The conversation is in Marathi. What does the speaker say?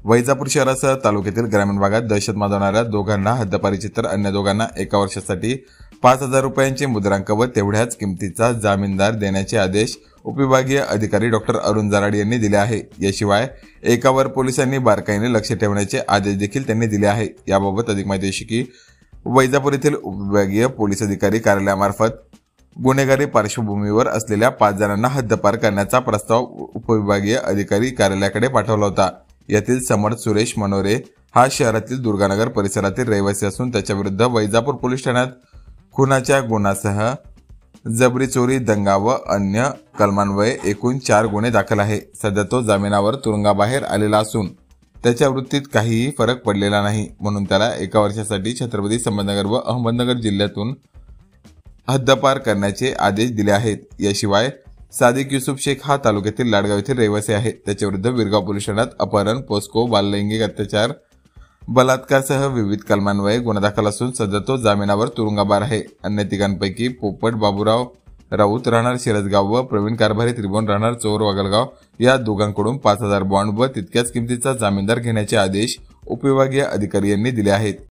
वैजापूर शहरासह तालुक्यातील ग्रामीण भागात दहशत माजवणाऱ्या दोघांना हद्दपारीची तर अन्य दोघांना 1 वर्षासाठी 5,000 रुपयांचे मुद्रांक व तेवढ्याच किमतीचा जामीनदार देण्याचे आदेश उपविभागीय अधिकारी डॉ अरुण जराड यांनी दिले आहे। याशिवाय एकावर पोलिसांनी बारकाईने लक्ष ठेवण्याचे आदेश देखील त्यांनी दिले आहे। याबाबत अधिक माहिती अशी की वैजापूर येथील उपविभागीय पोलीस अधिकारी कार्यालयामार्फत गुन्हेगारी पार्श्वभूमीवर असलेल्या 5 जणांना हद्दपार करण्याचा प्रस्ताव उपविभागीय अधिकारी कार्यालयाकडे पाठवला होता। यातील समर्थ सुरेश मनोरे हा शहरातील दुर्गानगर परिसरातील रहिवासी असून त्याच्याविरुद्ध वैजापूर पोलीस ठाण्यात खुनाच्या गुन्ह्यासह जबरी चोरी, दंगा व अन्य कलमान्वये एकूण 4 गुन्हे दाखल आहे। सध्या तो जामिनावर तुरुंगाबाहेर आलेला असून त्याच्या वृत्तीत काहीही फरक पडलेला नाही, म्हणून त्याला 1 वर्षासाठी छत्रपती संभाजीनगर व अहमदनगर जिल्ह्यातून हद्दपार करण्याचे आदेश दिले आहेत। याशिवाय सादिक युसुफ शेख हा तालुक्यातील लाडगाव येथील रहिवासी आहे। त्याच्याविरुद्ध विरगाव पोलीस ठाण्यात अपहरण, पोस्को, बाललैंगिक अत्याचार, बलात्कारसह विविध कलमान्वये गुन्हा दाखल असून सध्या तो जामिनावर तुरुंगाबाहेर आहे। अन्य तिघांपैकी पोपट बाबूराव राऊत राहणार शिरसगाव व प्रवीण कारभारी त्रिभुवन राहणार चोर वागलगाव या दोघांकडून 5,000 बॉन्ड व तितक्याच किमतीचा जामीनदार घेण्याचे आदेश उपविभागीय अधिकारी यांनी दिले आहेत।